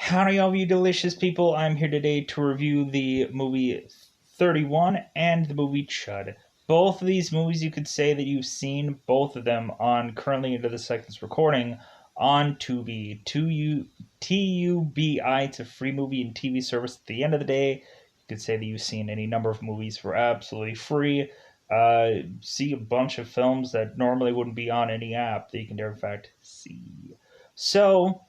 Howdy, all you delicious people. I'm here today to review the movie 31 and the movie Chud. Both of these movies, you could say that you've seen both of them on currently into the second's recording on Tubi. Tubi. It's a free movie and TV service. At the end of the day, you could say that you've seen any number of movies for absolutely free. See a bunch of films that normally wouldn't be on any app that you can, in fact, see. So,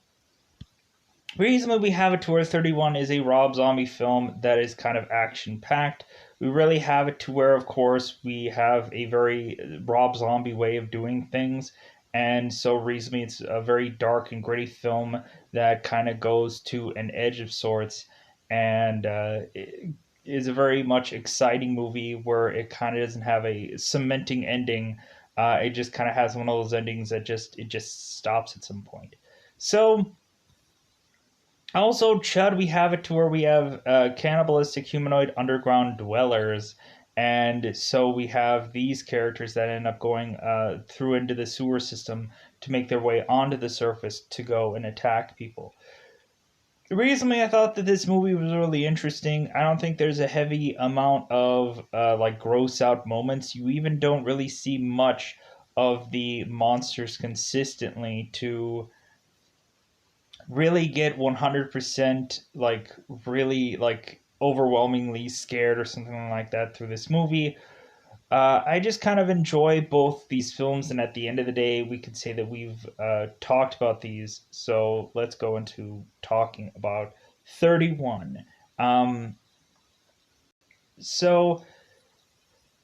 reason we have it to where 31 is a Rob Zombie film that is kind of action packed. We really have it to where, of course, we have a very Rob Zombie way of doing things. And so, reasonably, it's a very dark and gritty film that kind of goes to an edge of sorts. And it is a very much exciting movie where it kind of doesn't have a cementing ending. It just kind of has one of those endings that just stops at some point. So, also, Chud, we have it to where we have cannibalistic humanoid underground dwellers. And so we have these characters that end up going through into the sewer system to make their way onto the surface to go and attack people. Recently, I thought that this movie was really interesting. I don't think there's a heavy amount of like gross out moments. You even don't really see much of the monsters consistently to really get 100% like really like overwhelmingly scared or something like that through this movie. I just kind of enjoy both these films, and at the end of the day, we could say that we've talked about these. So let's go into talking about 31. Um, so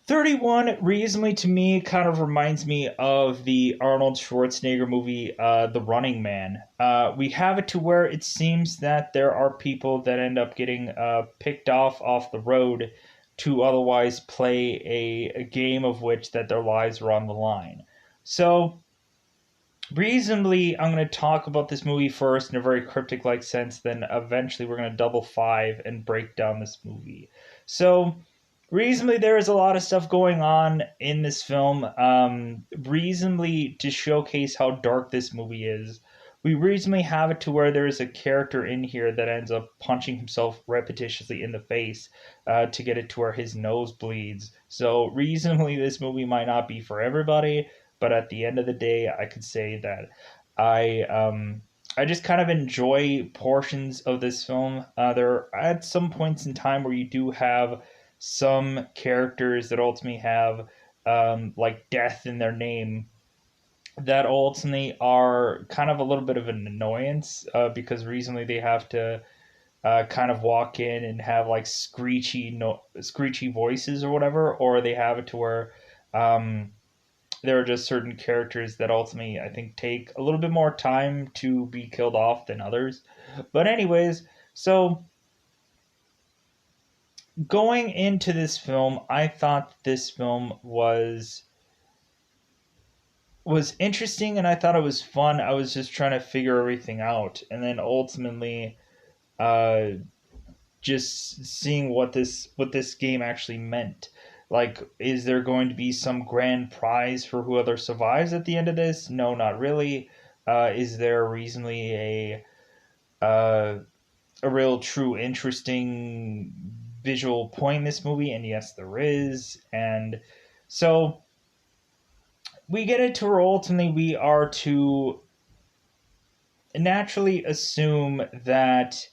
31 reasonably to me kind of reminds me of the Arnold Schwarzenegger movie The Running Man. We have it to where it seems that there are people that end up getting picked off the road to otherwise play a game of which that their lives are on the line. So reasonably, I'm going to talk about this movie first in a very cryptic like sense, then eventually we're going to double five and break down this movie. So reasonably, there is a lot of stuff going on in this film. Reasonably, to showcase how dark this movie is, we reasonably have it to where there is a character in here that ends up punching himself repetitiously in the face to get it to where his nose bleeds. So, reasonably, this movie might not be for everybody, but at the end of the day, I could say that I just kind of enjoy portions of this film. There are at some points in time where you do have some characters that ultimately have like death in their name that ultimately are kind of a little bit of an annoyance because recently they have to kind of walk in and have like screechy voices or whatever, or they have it to where um, there are just certain characters that ultimately I think take a little bit more time to be killed off than others. But anyways, so going into this film, I thought this film was interesting and I thought it was fun. I was just trying to figure everything out, and then ultimately, uh, just seeing what this game actually meant. Like, is there going to be some grand prize for whoever survives at the end of this? No, not really. Is there reasonably uh, a real, true, interesting visual point in this movie? And yes, there is. And so we get it to where ultimately we are to naturally assume that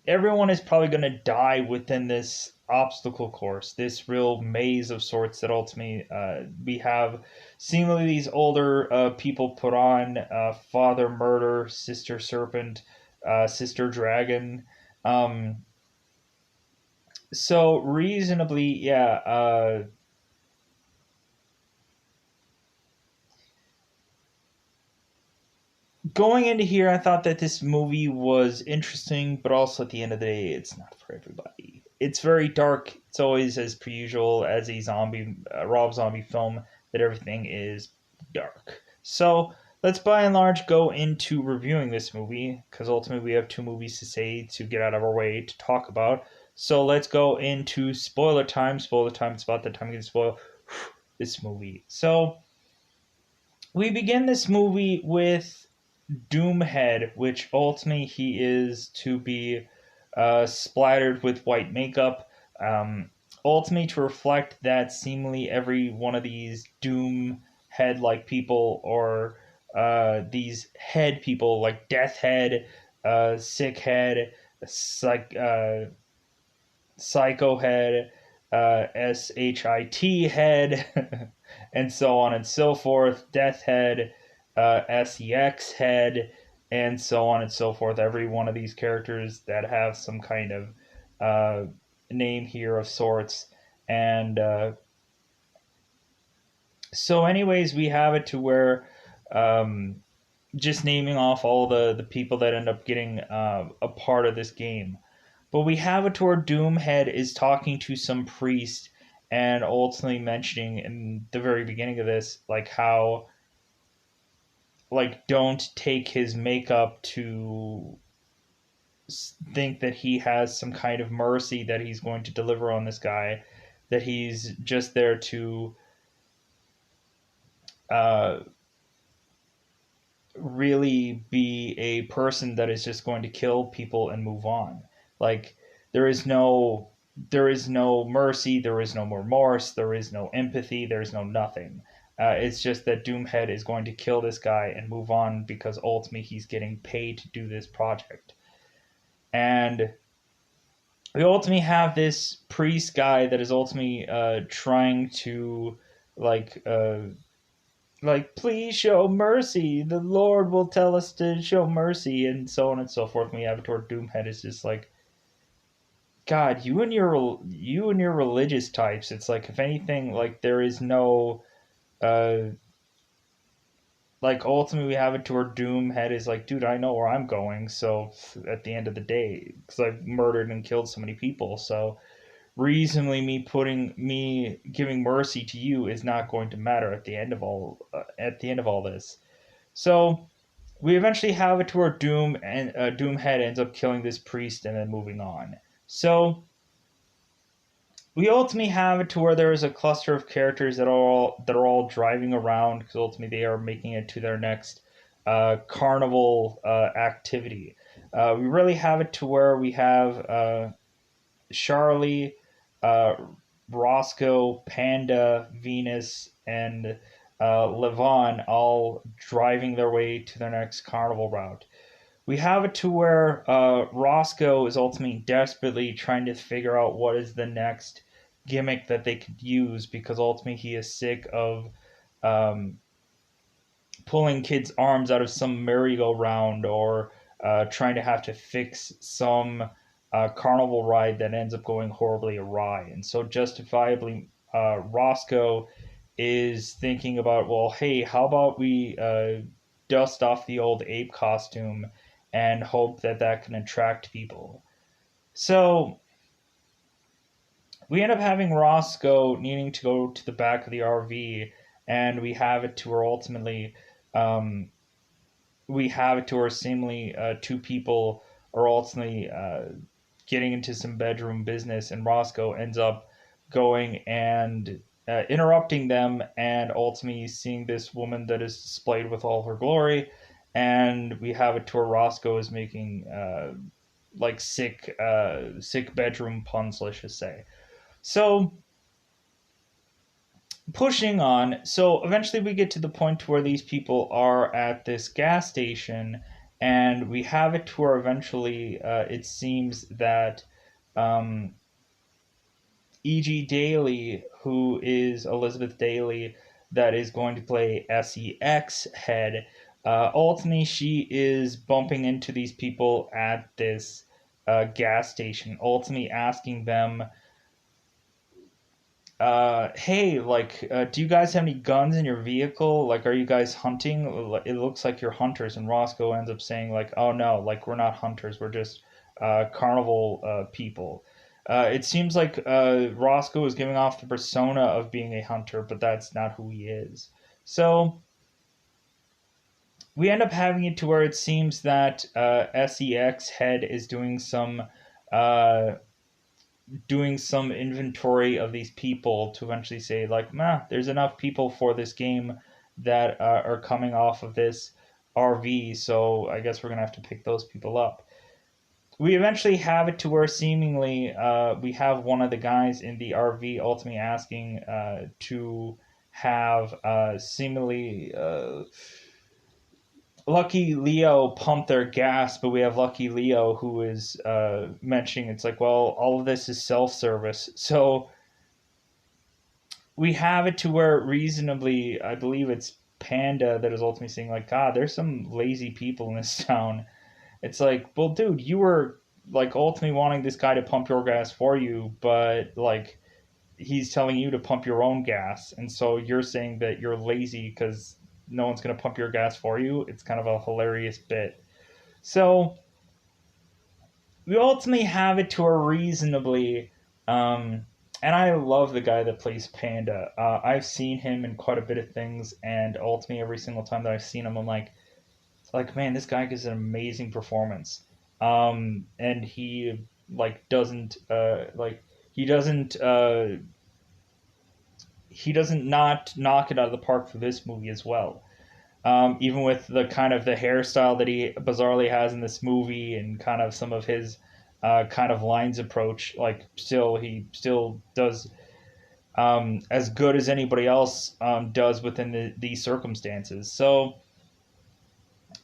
everyone is probably going to die within this obstacle course, this real maze of sorts that ultimately we have seemingly these older people put on Father Murder, Sister Serpent, Sister Dragon. Um, so reasonably, yeah. Going into here, I thought that this movie was interesting, but also at the end of the day, it's not for everybody. It's very dark. It's always as per usual as a Rob Zombie film, that everything is dark. So let's by and large go into reviewing this movie, because ultimately we have two movies to say to get out of our way to talk about. So let's go into spoiler time. Spoiler time. It's about the time we can spoil this movie. So we begin this movie with Doomhead, which ultimately he is to be splattered with white makeup, um, ultimately to reflect that seemingly every one of these Doom head like people, or these head people like Death Head, Sick Head, Psych, Psycho Head, SHIT Head, and so on and so forth, Death Head, SEX Head, and so on and so forth. Every one of these characters that have some kind of uh, name here of sorts. And so, anyways, we have it to where um, just naming off all the people that end up getting a part of this game. But we have it to where Doomhead is talking to some priest and ultimately mentioning in the very beginning of this, like how, like, don't take his makeup to think that he has some kind of mercy that he's going to deliver on this guy, that he's just there to uh, really be a person that is just going to kill people and move on. Like, there is no mercy, there is no remorse, there is no empathy, there is no nothing. It's just that Doomhead is going to kill this guy and move on because ultimately he's getting paid to do this project. And we ultimately have this priest guy that is ultimately trying to like please show mercy, the Lord will tell us to show mercy, and so on and so forth. And we have it toward Doomhead is just like, God, you and your religious types, it's like, if anything, like, there is no uh like, ultimately we have it to where Doomhead is like, dude, I know where I'm going, so at the end of the day, because I've murdered and killed so many people, so reasonably me giving mercy to you is not going to matter at the end of all this. So we eventually have it to where Doomhead ends up killing this priest and then moving on. So we ultimately have it to where there is a cluster of characters that are all driving around because ultimately they are making it to their next carnival activity. We really have it to where we have Charlie, uh, Roscoe, Panda, Venus, and Levon all driving their way to their next carnival route. We have it to where Roscoe is ultimately desperately trying to figure out what is the next gimmick that they could use because ultimately he is sick of um, pulling kids' arms out of some merry-go-round or trying to have to fix some carnival ride that ends up going horribly awry. And so, justifiably, Roscoe is thinking about, well, hey, how about we dust off the old ape costume and hope that that can attract people. So we end up having Roscoe needing to go to the back of the RV, and we have it to where ultimately um, we have it to where seemingly two people are ultimately getting into some bedroom business, and Roscoe ends up going and interrupting them, and ultimately seeing this woman that is displayed with all her glory. And we have it to where Roscoe is making like sick bedroom puns, let's just say. So pushing on, so eventually we get to the point where these people are at this gas station, and we have it to where eventually it seems that um, E.G. Daly, who is Elizabeth Daly, that is going to play SEX head, ultimately she is bumping into these people at this gas station, ultimately asking them, hey, like, do you guys have any guns in your vehicle? Like, are you guys hunting? It looks like you're hunters. And Roscoe ends up saying, like, oh no, like, we're not hunters. We're just carnival people. It seems like Roscoe is giving off the persona of being a hunter, but that's not who he is. So we end up having it to where it seems that SEX head is uh, doing some inventory of these people to eventually say, like, nah, there's enough people for this game that are coming off of this. RV, so I guess we're gonna have to pick those people up. We eventually have it to where seemingly we have one of the guys in the RV ultimately asking to have seemingly Lucky Leo pump their gas, but we have Lucky Leo who is mentioning it's like, well, all of this is self service. So we have it to where reasonably, I believe it's Panda that is ultimately saying, like, God, there's some lazy people in this town. It's like, well, dude, you were like ultimately wanting this guy to pump your gas for you, but like he's telling you to pump your own gas, and so you're saying that you're lazy because no one's going to pump your gas for you. It's kind of a hilarious bit. So we ultimately have it to a reasonably and I love the guy that plays Panda. I've seen him in quite a bit of things, and ultimately every single time that I've seen him, I'm like man, this guy gives an amazing performance. And he like doesn't he doesn't he doesn't not knock it out of the park for this movie as well. Even with the kind of the hairstyle that he bizarrely has in this movie and kind of some of his kind of lines approach, like still he still does as good as anybody else does within these circumstances. So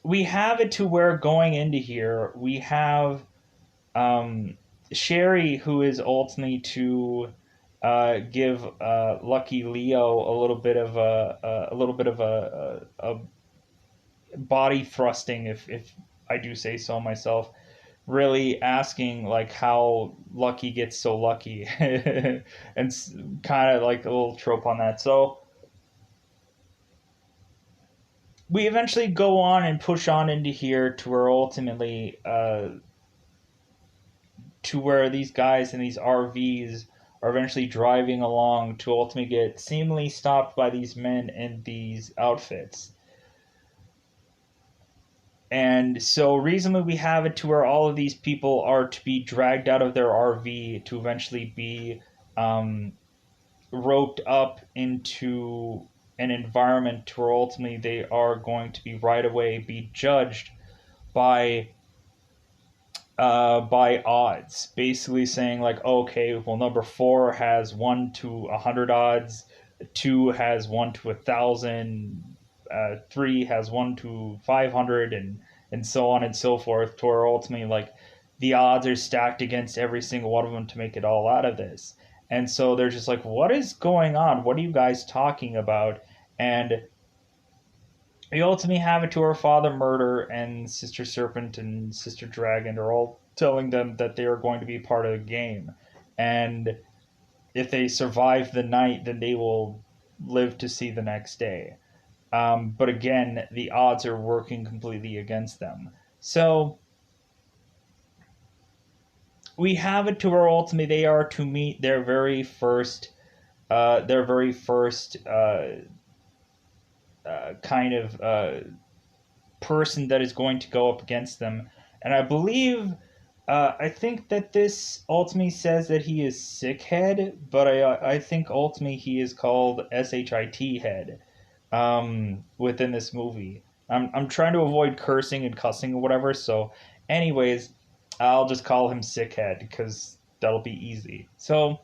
we have it to where going into here we have um, Sherry, who is ultimately to give Lucky Leo a little bit of a little bit of a body thrusting, if I do say so myself. Really asking like how Lucky gets so lucky, and kind of like a little trope on that. So we eventually go on and push on into here to where ultimately to where these guys in these RVs are eventually driving along to ultimately get seemingly stopped by these men in these outfits. And so reasonably we have it to where all of these people are to be dragged out of their RV to eventually be um, roped up into an environment where ultimately they are going to be right away be judged by by odds, basically saying like, okay, well, number four has 1 to 100 odds, two has 1 to 1,000, three has 1 to 500, and so on and so forth. To where ultimately, like, the odds are stacked against every single one of them to make it all out of this. And so they're just like, what is going on? What are you guys talking about? And we ultimately have it to our Father Murder and Sister Serpent and Sister Dragon are all telling them that they are going to be part of the game. And if they survive the night, then they will live to see the next day. But again, the odds are working completely against them. So we have it to where ultimately they are to meet their very first kind of person that is going to go up against them. And I believe, I think that this ultimately says that he is Sick Head, but I think ultimately he is called SHIT Head within this movie. I'm trying to avoid cursing and cussing or whatever, so, anyways, I'll just call him Sick Head because that'll be easy. So,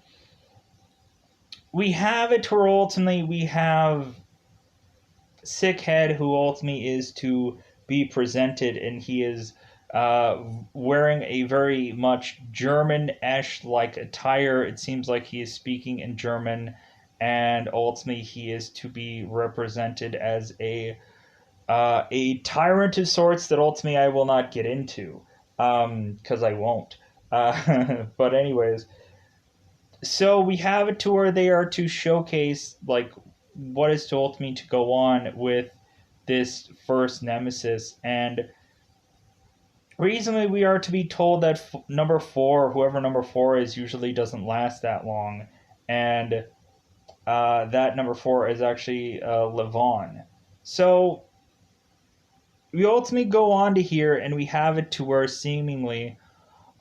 we have it to where ultimately we have Sickhead, who ultimately is to be presented, and he is wearing a very much German-esque like attire. It seems like he is speaking in German, and ultimately he is to be represented as a tyrant of sorts that ultimately I will not get into because I won't. But anyways, so we have a tour they are to showcase like what is to ultimately to go on with this first nemesis, and reasonably we are to be told that number four, whoever number four is, usually doesn't last that long, and that number four is actually Levon. So we ultimately go on to here and we have it to where seemingly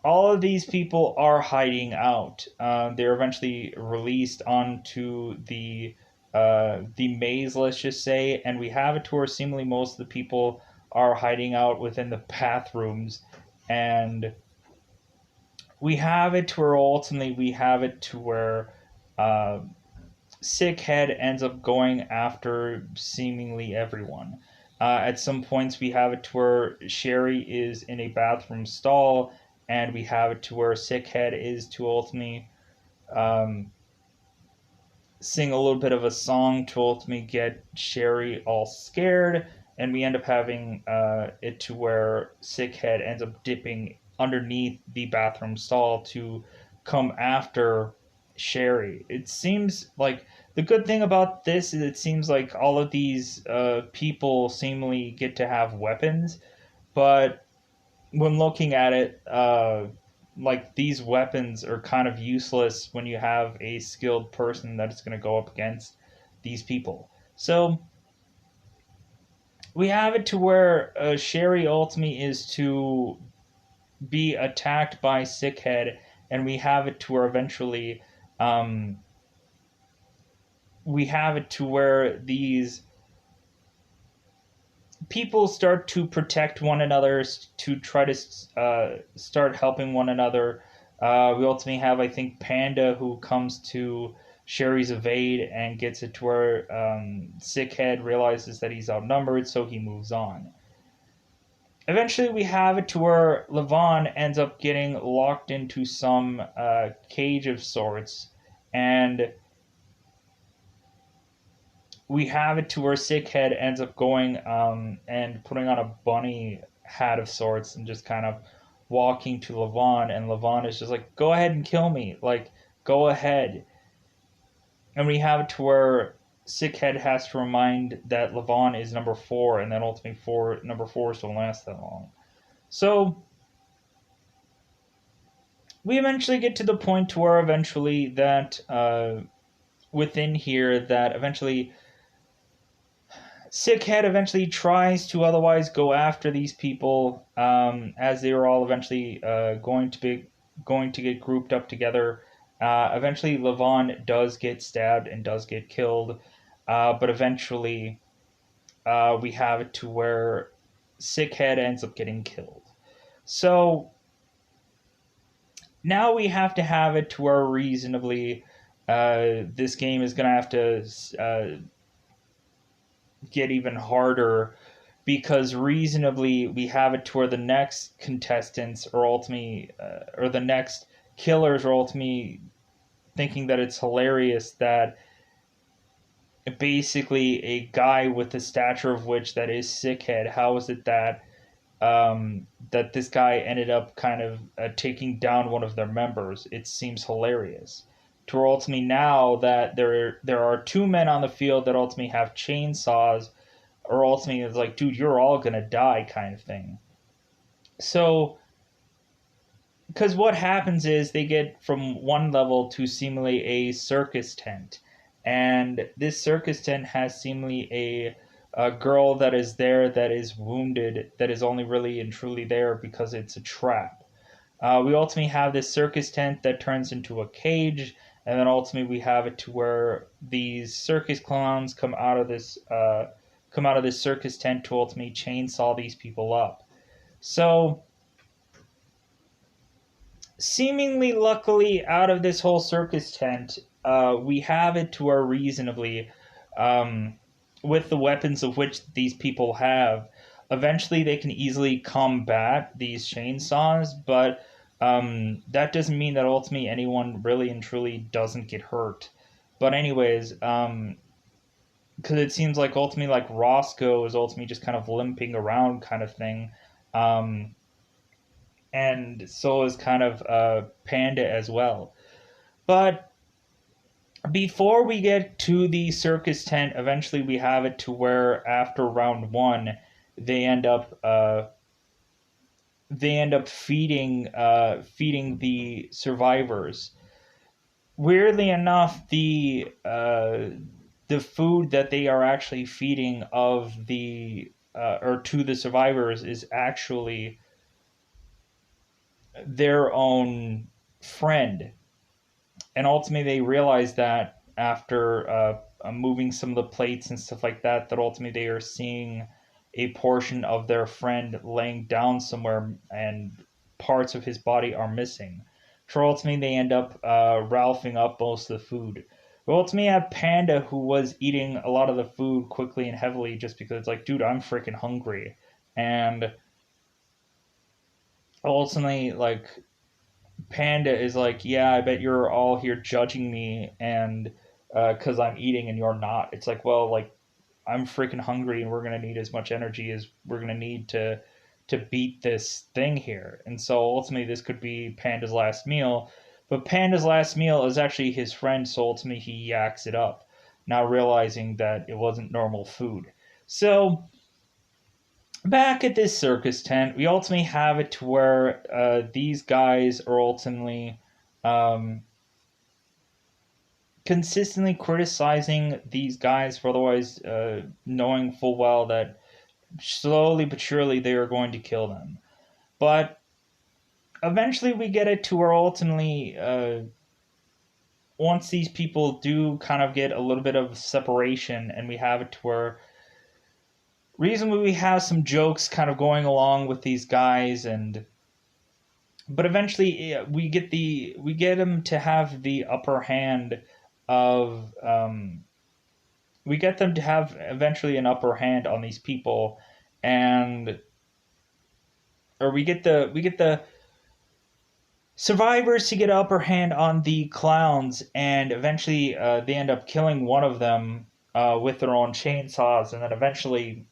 all of these people are hiding out. They're eventually released onto the maze, let's just say, and we have it to where seemingly most of the people are hiding out within the bathrooms, and we have it to where ultimately we have it to where uh, Sickhead ends up going after seemingly everyone. At some points, we have it to where Sherry is in a bathroom stall, and we have it to where Sickhead is to ultimately um, sing a little bit of a song to ultimately get Sherry all scared, and we end up having it to where Sickhead ends up dipping underneath the bathroom stall to come after Sherry. It seems like the good thing about this is it seems like all of these people seemingly get to have weapons, but when looking at it, like these weapons are kind of useless when you have a skilled person that is going to go up against these people. So we have it to where Sherry ultimately is to be attacked by Sickhead, and we have it to where eventually um, we have it to where these people start to protect one another to try to start helping one another. We ultimately have, I think, Panda who comes to Sherry's evade and gets it to where Sickhead realizes that he's outnumbered, so he moves on. Eventually, we have it to where Levon ends up getting locked into some cage of sorts, and we have it to where Sickhead ends up going and putting on a bunny hat of sorts and just kind of walking to Levon, and Levon is just like, "Go ahead and kill me, like, go ahead." And we have it to where Sickhead has to remind that Levon is number four, and then ultimately number fours don't last that long. So we eventually get to the point to where eventually that within here that eventually Sickhead eventually tries to otherwise go after these people, as they were all eventually going to get grouped up together. Eventually, Levon does get stabbed and does get killed, but eventually we have it to where Sickhead ends up getting killed. So now we have to have it to where reasonably this game is going to have to get even harder because reasonably we have it to where the next contestants are ultimately or the next killers are ultimately thinking that it's hilarious that basically a guy with the stature of which that is Sickhead, how is it that that this guy ended up kind of taking down one of their members? It seems hilarious to where ultimately now that there are two men on the field that ultimately have chainsaws, or ultimately it's like, dude, you're all gonna die kind of thing. So, because what happens is they get from one level to seemingly a circus tent, and this circus tent has seemingly a girl that is there that is wounded, that is only really and truly there because it's a trap. We ultimately have this circus tent that turns into a cage, and then ultimately we have it to where these circus clowns come out of this circus tent to ultimately chainsaw these people up. So, seemingly luckily, out of this whole circus tent, we have it to where reasonably, um, with the weapons of which these people have, eventually they can easily combat these chainsaws, but that doesn't mean that ultimately anyone really and truly doesn't get hurt. But anyways, because it seems like ultimately like Roscoe is ultimately just kind of limping around kind of thing. Um, and so is kind of Panda as well. But before we get to the circus tent, eventually we have it to where after round one, they end up feeding the survivors. Weirdly enough, the food that they are actually feeding of the or to the survivors is actually their own friend, and ultimately they realize that after moving some of the plates and stuff like that, that ultimately they are seeing a portion of their friend laying down somewhere and parts of his body are missing. So ultimately, they end up ralphing up most of the food. We ultimately have Panda, who was eating a lot of the food quickly and heavily just because it's like, dude, I'm freaking hungry. And ultimately, like, Panda is like, yeah, I bet you're all here judging me and because I'm eating and you're not. It's like, well, like, I'm freaking hungry and we're gonna need as much energy as we're gonna need to beat this thing here. And so ultimately this could be Panda's last meal. But Panda's last meal is actually his friend, so ultimately he yaks it up, now realizing that it wasn't normal food. So back at this circus tent, we ultimately have it to where these guys are ultimately um, consistently criticizing these guys for otherwise knowing full well that slowly but surely they are going to kill them. But eventually we get it to where ultimately, once these people do kind of get a little bit of separation, and we have it to where reasonably we have some jokes kind of going along with these guys, and but eventually we get them to have the upper hand of we get them to have eventually an upper hand on these people, and or we get the survivors to get upper hand on the clowns, and eventually they end up killing one of them with their own chainsaws, and then eventually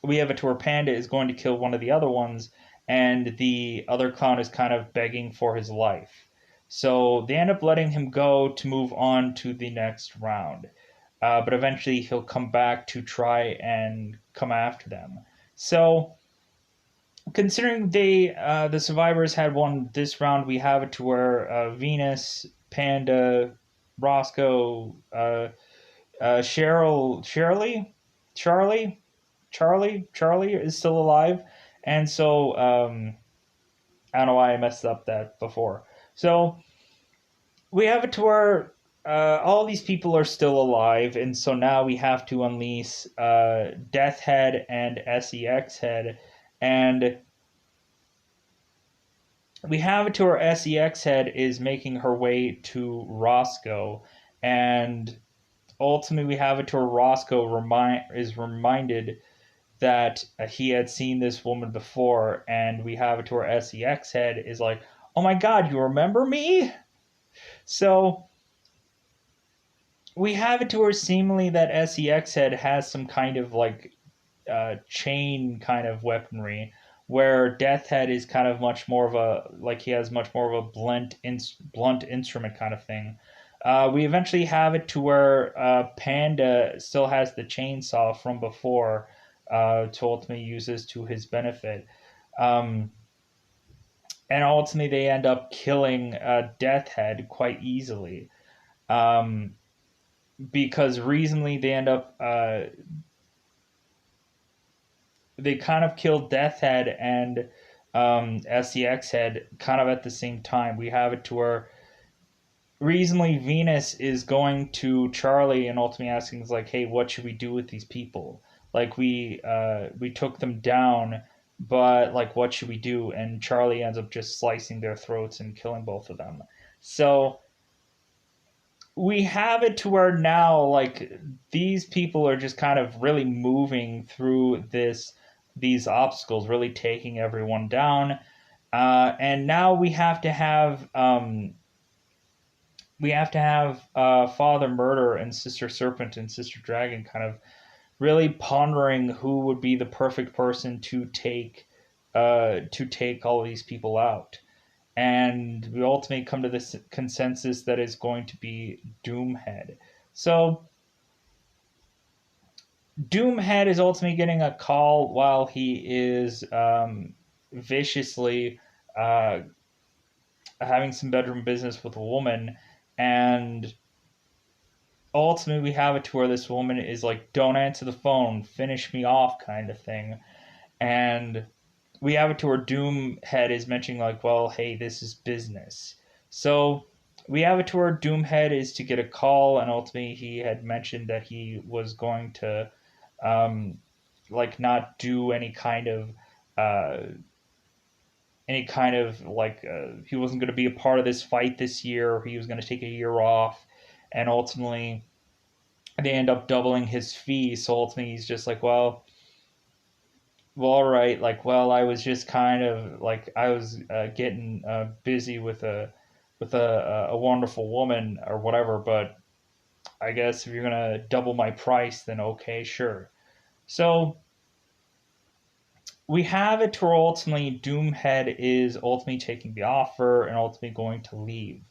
we have it to where Panda is going to kill one of the other ones, and the other clown is kind of begging for his life. So they end up letting him go to move on to the next round. But eventually he'll come back to try and come after them. So considering the survivors had won this round, we have it to where Venus, Panda, Roscoe, Charlie, Charlie is still alive, and so I don't know why I messed up that before. So we have it to where all these people are still alive, and so now we have to unleash Death Head and SEX Head, and we have it to where SEX Head is making her way to Roscoe, and ultimately we have it to where Roscoe is reminded that he had seen this woman before, and we have it to where SEX Head is like, "Oh my God, you remember me?" So we have it to where seemingly that SEX Head has some kind of like chain kind of weaponry, where Death Head is kind of much more of a like he has much more of a blunt instrument kind of thing. We eventually have it to where Panda still has the chainsaw from before to ultimately use this to his benefit. Um, and ultimately, they end up killing Death Head quite easily. Um, because reasonably, they kind of kill Death Head and SCX Head kind of at the same time. We have it to where reasonably Venus is going to Charlie and ultimately asking, like, "Hey, what should we do with these people? Like, we took them down, but like, what should we do?" And Charlie ends up just slicing their throats and killing both of them. So we have it to where now like these people are just kind of really moving through these obstacles, really taking everyone down. And now we have to have Father Murder and Sister Serpent and Sister Dragon kind of really pondering who would be the perfect person to take all of these people out. And we ultimately come to this consensus that is going to be Doomhead. So Doomhead is ultimately getting a call while he is viciously uh, having some bedroom business with a woman, and ultimately we have it to where this woman is like, "Don't answer the phone, finish me off," kind of thing, and we have it to where Doomhead is mentioning like, "Well, hey, this is business." So we have it to where Doomhead is to get a call, and ultimately he had mentioned that he was going to um, like not do uh, he wasn't going to be a part of this fight this year. He was going to take a year off, and ultimately they end up doubling his fee. So ultimately he's just like, well, all right, like, well, I was just kind of like I was getting busy with a wonderful woman or whatever, but I guess if you're gonna double my price, then okay, sure. So we have it to where ultimately Doomhead is ultimately taking the offer and ultimately going to leave.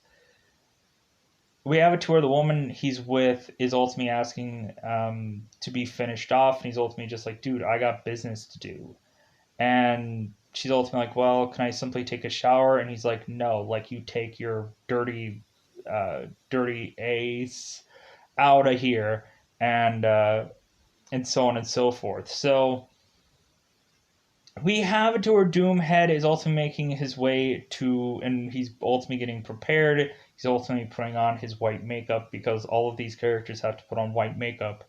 We have it to where the woman he's with is ultimately asking to be finished off, and he's ultimately just like, dude, I got business to do. And she's ultimately like, well, can I simply take a shower? And he's like, no, like you take your dirty ace out of here, and so on and so forth. So we have it to where Doomhead is also making his way to, and he's ultimately getting prepared. He's ultimately putting on his white makeup because all of these characters have to put on white makeup.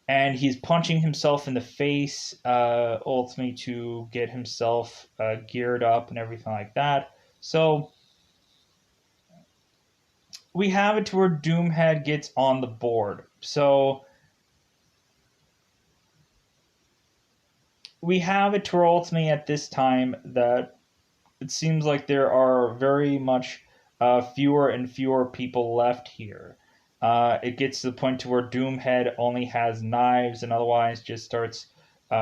And he's punching himself in the face, ultimately to get himself geared up and everything like that. So we have it to where Doomhead gets on the board. So we have it to where ultimately at this time that it seems like there are very much fewer and fewer people left here. It gets to the point to where Doomhead only has knives and otherwise just starts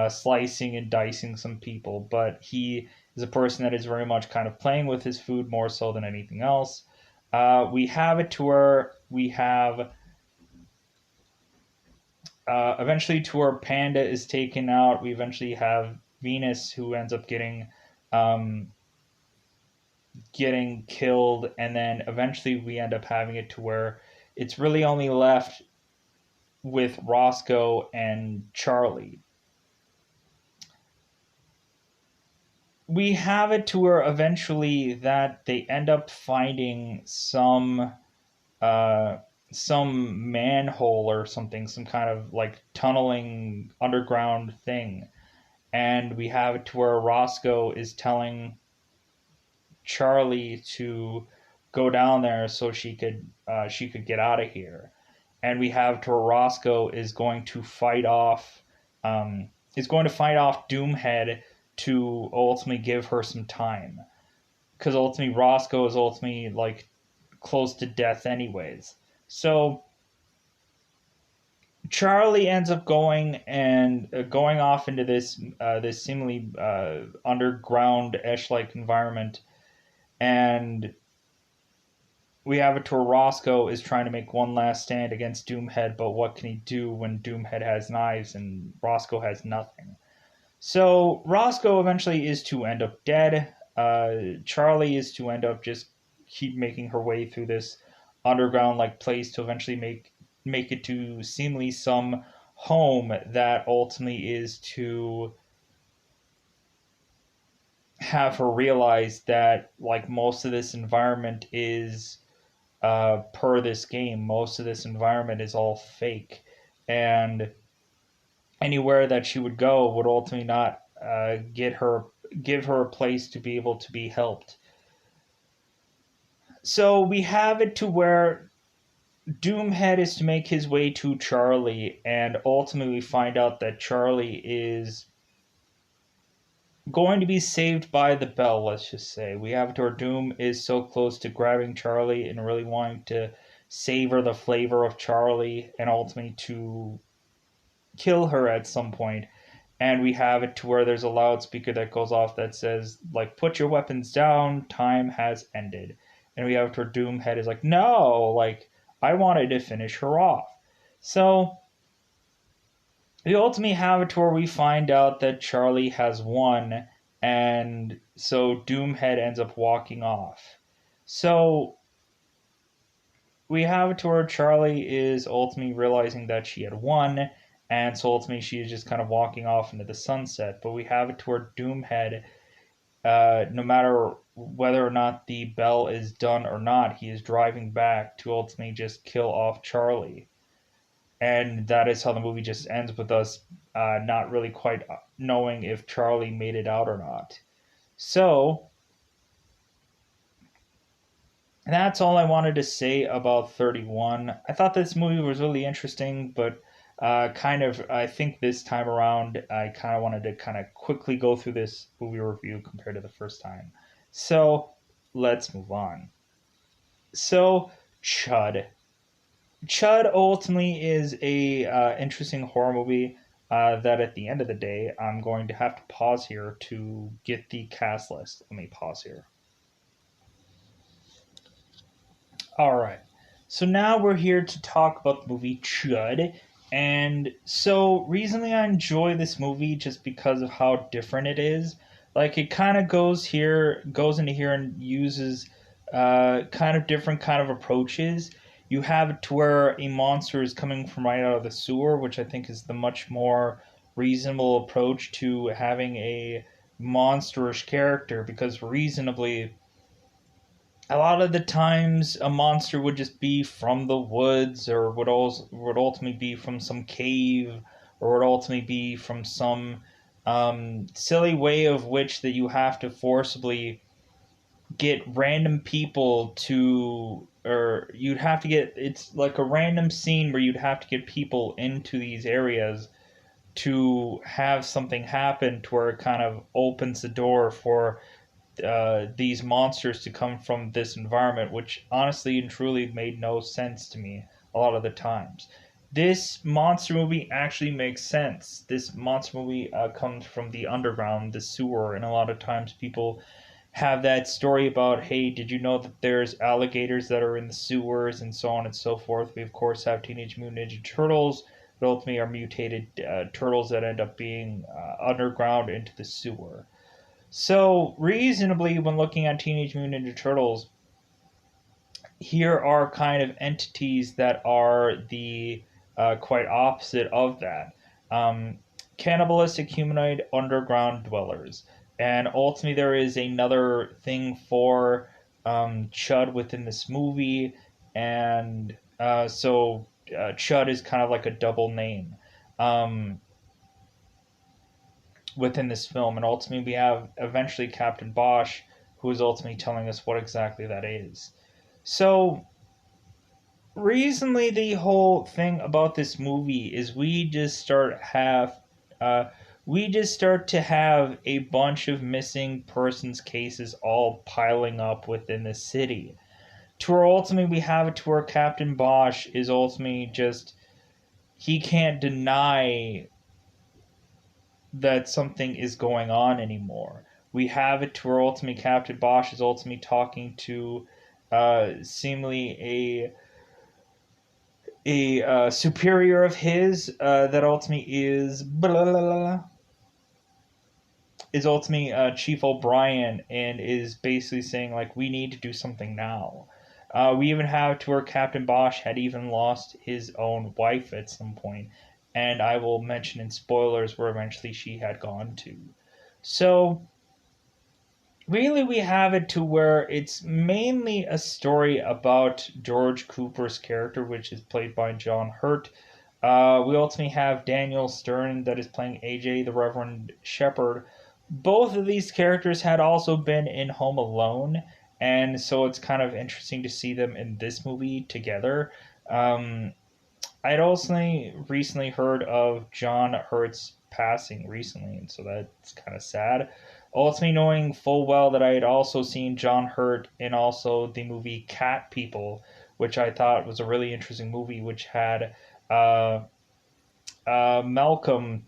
slicing and dicing some people. But he is a person that is very much kind of playing with his food more so than anything else. We have it to where we have eventually to where Panda is taken out. We eventually have Venus who ends up um, getting killed, and then eventually we end up having it to where it's really only left with Roscoe and Charlie. We have it to where eventually that they end up finding uh, some manhole or something, some kind of like tunneling underground thing, and we have it to where Roscoe is telling Charlie to go down there so she could get out of here. And we have to Roscoe is going to fight off Doomhead to ultimately give her some time because ultimately Roscoe is ultimately like close to death anyways. So Charlie ends up going off into this seemingly underground Esh like environment, and we have it to where Roscoe is trying to make one last stand against Doomhead, but what can he do when Doomhead has knives and Roscoe has nothing? So Roscoe eventually is to end up dead. Charlie is to end up just keep making her way through this underground like place to eventually make it to seemingly some home that ultimately is to have her realize that like most of this environment is per this game. Most of this environment is all fake, and anywhere that she would go would ultimately not give her a place to be able to be helped. So we have it to where Doomhead is to make his way to Charlie, and ultimately we find out that Charlie is going to be saved by the bell, let's just say. We have to where Doom is so close to grabbing Charlie and really wanting to savor the flavor of Charlie and ultimately to kill her at some point. And we have it to where there's a loudspeaker that goes off that says, like, put your weapons down, time has ended. And we have it to where Doomhead is like, no, like, I wanted to finish her off. So we ultimately have it to where we find out that Charlie has won, and so Doomhead ends up walking off. So we have it to where Charlie is ultimately realizing that she had won, and so ultimately she is just kind of walking off into the sunset. But we have it to where Doomhead, no matter whether or not the bell is done or not, he is driving back to ultimately just kill off Charlie. and that is how the movie just ends with us not really quite knowing if Charlie made it out or not. So that's all I wanted to say about 31. I thought this movie was really interesting, but I think this time around, I kind of wanted to kind of quickly go through this movie review compared to the first time. So let's move on. So, Chud. Chud ultimately is a interesting horror movie that at the end of the day, I'm going to have to pause here to get the cast list. Let me pause here. All right. So now we're here to talk about the movie Chud. And so recently I enjoy this movie just because of how different it is. Like it kind of goes into here and uses kind of different kind of approaches. You have it to where a monster is coming from right out of the sewer, which I think is the much more reasonable approach to having a monsterish character because reasonably a lot of the times a monster would just be from the woods or would ultimately be from some cave or would ultimately be from some silly way of which that you have to forcibly get random people to or you'd have to get it's like a random scene where you'd have to get people into these areas to have something happen to where it kind of opens the door for these monsters to come from this environment, which honestly and truly made no sense to me a lot of the times. This monster movie actually makes sense. This monster movie comes from the underground, the sewer, and a lot of times people have that story about, hey, did you know that there's alligators that are in the sewers and so on and so forth. We of course have Teenage Mutant Ninja Turtles, but ultimately are mutated turtles that end up being underground into the sewer. So, reasonably, when looking at Teenage Mutant Ninja Turtles, here are kind of entities that are the quite opposite of that. Um, Cannibalistic humanoid underground dwellers. And ultimately, there is another thing for Chud within this movie. And Chud is kind of like a double name. Um, Within this film, and ultimately we have eventually Captain Bosch, who is ultimately telling us what exactly that is. So recently, the whole thing about this movie is uh, we just start to have a bunch of missing persons cases all piling up within the city. To where ultimately we have it to where Captain Bosch is ultimately just he can't deny that something is going on anymore. We have it to where ultimately Captain Bosch is ultimately talking to seemingly a superior of his that ultimately is blah, blah, blah, is ultimately Chief O'Brien and is basically saying like we need to do something now. We even have to where Captain Bosch had even lost his own wife at some point, and I will mention in spoilers where eventually she had gone to. So really, we have it to where it's mainly a story about George Cooper's character, which is played by John Hurt. We ultimately have Daniel Stern that is playing AJ, the Reverend Shepherd. Both of these characters had also been in Home Alone, and so it's kind of interesting to see them in this movie together. Um, I'd also recently heard of John Hurt's passing recently, and so that's kind of sad. Ultimately, knowing full well that I had also seen John Hurt in also the movie Cat People, which I thought was a really interesting movie, which had uh, Malcolm,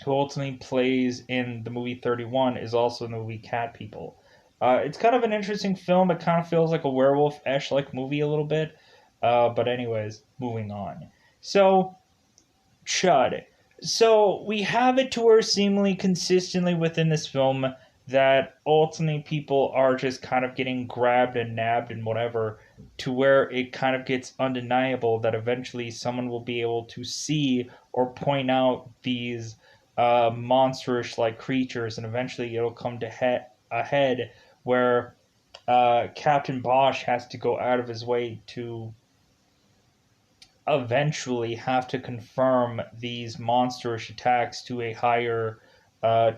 who ultimately plays in the movie 31, is also in the movie Cat People. It's kind of an interesting film. It kind of feels like a werewolf-esque like movie a little bit. But anyways, moving on. So Chud. So we have it to where seemingly consistently within this film that ultimately people are just kind of getting grabbed and nabbed and whatever to where it kind of gets undeniable that eventually someone will be able to see or point out these monsterish like creatures and eventually it'll come to a head where Captain Bosch has to go out of his way to eventually have to confirm these monstrous attacks uh,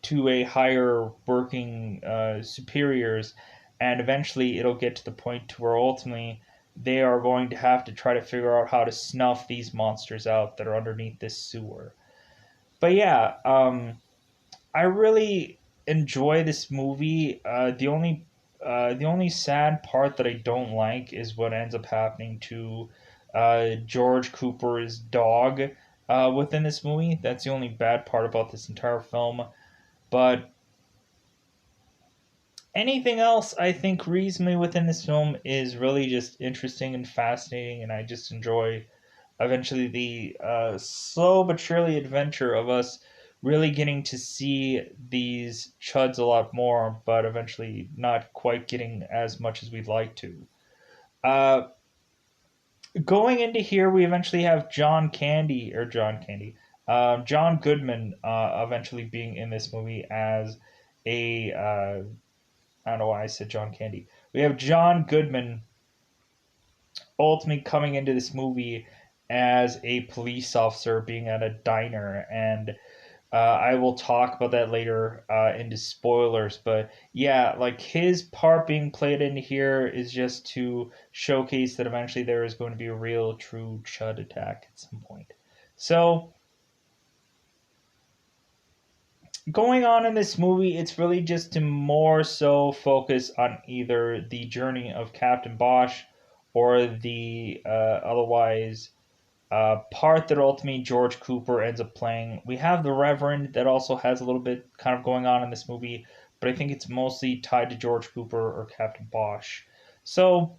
to a higher working superiors, and eventually it'll get to the point to where ultimately they are going to have to try to figure out how to snuff these monsters out that are underneath this sewer. But yeah, I really enjoy this movie. The only sad part that I don't like is what ends up happening to George Cooper's dog within this movie. That's the only bad part about this entire film. But anything else, I think, reasonably within this film is really just interesting and fascinating, and I just enjoy eventually the slow but surely adventure of us really getting to see these chuds a lot more, but eventually not quite getting as much as we'd like to. Uh, Going into here, we eventually have John Goodman, eventually being in this movie as a I don't know why I said John Candy. We have John Goodman ultimately coming into this movie as a police officer being at a diner, and I will talk about that later into spoilers. But yeah, like his part being played in here is just to showcase that eventually there is going to be a real true Chud attack at some point. So going on in this movie, it's really just to more so focus on either the journey of Captain Bosch or the otherwise part that ultimately George Cooper ends up playing. We have the Reverend that also has a little bit kind of going on in this movie, but I think it's mostly tied to George Cooper or Captain Bosch. So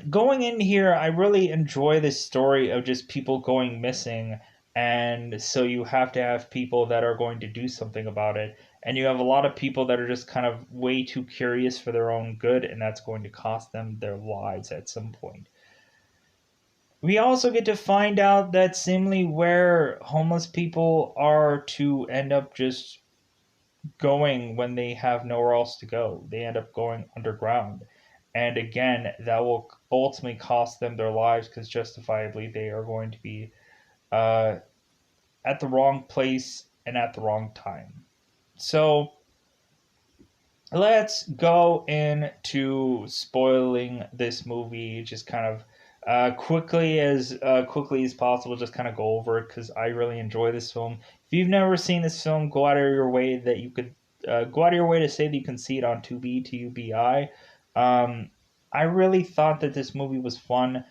going in here, I really enjoy this story of just people going missing. And so you have to have people that are going to do something about it. And you have a lot of people that are just kind of way too curious for their own good, and that's going to cost them their lives at some point. We also get to find out that seemingly where homeless people are to end up just going when they have nowhere else to go. They end up going underground. And again, that will ultimately cost them their lives because justifiably they are going to be uh, at the wrong place and at the wrong time. So let's go into spoiling this movie just kind of quickly as possible. Just kind of go over it because I really enjoy this film. If you've never seen this film, go out of your way that you could go out of your way to say that you can see it on Tubi. I really thought that this movie was fun,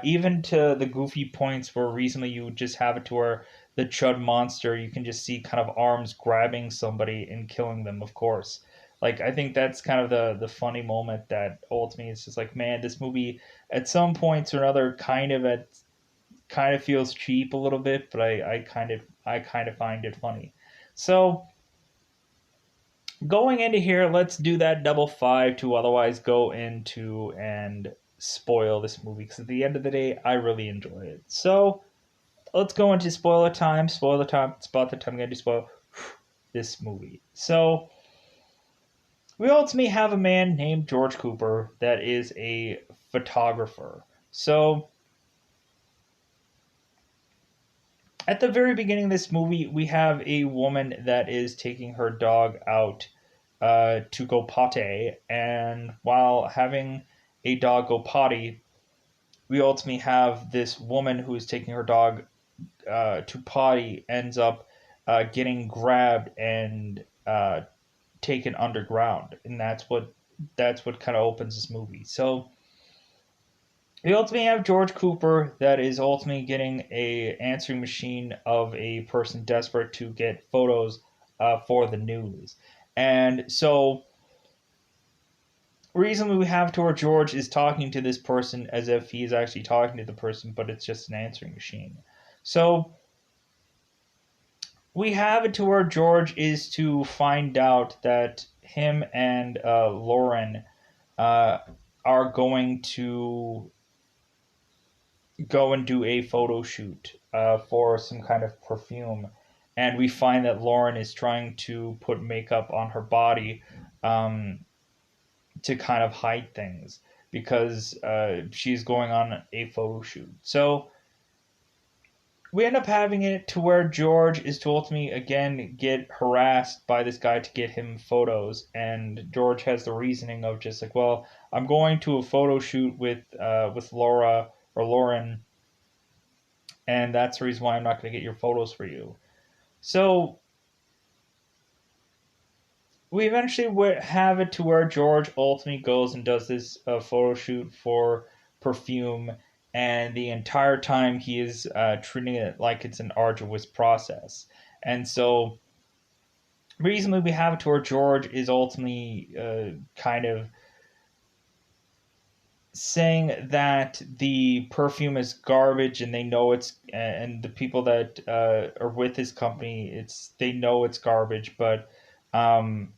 even to the goofy points where recently you would just have it to where the Chud monster, you can just see kind of arms grabbing somebody and killing them, of course. Like I think that's kind of the funny moment that ultimately it's just like, man, this movie at some points or another kind of feels cheap a little bit, but I kind of find it funny. So going into here, let's do that double five to otherwise go into and spoil this movie because at the end of the day, I really enjoy it. So let's go into spoiler time. Spoiler time. It's about the time I'm going to spoil this movie. So we ultimately have a man named George Cooper that is a photographer. So at the very beginning of this movie, we have a woman that is taking her dog out to go potty, and while having a dog go potty, we ultimately have this woman who is taking her dog to potty ends up getting grabbed and taken underground, and that's what kind of opens this movie. So we ultimately have George Cooper that is ultimately getting a answering machine of a person desperate to get photos for the news. And so reason we have to where George is talking to this person as if he is actually talking to the person, but it's just an answering machine. So we have it to where George is to find out that him and Lauren uh, are going to go and do a photo shoot for some kind of perfume. And we find that Lauren is trying to put makeup on her body um, to kind of hide things. because she's going on a photo shoot. So we end up having it to where George is to ultimately again get harassed by this guy to get him photos, and George has the reasoning of just like, well, I'm going to a photo shoot with Laura or Lauren, and that's the reason why I'm not going to get your photos for you. So we eventually would have it to where George ultimately goes and does this photo shoot for perfume, and the entire time he is treating it like it's an arduous process. And so, reasonably, we have it to where George is ultimately kind of saying that the perfume is garbage, and they know it's, and the people that are with his company, they know it's garbage, but um,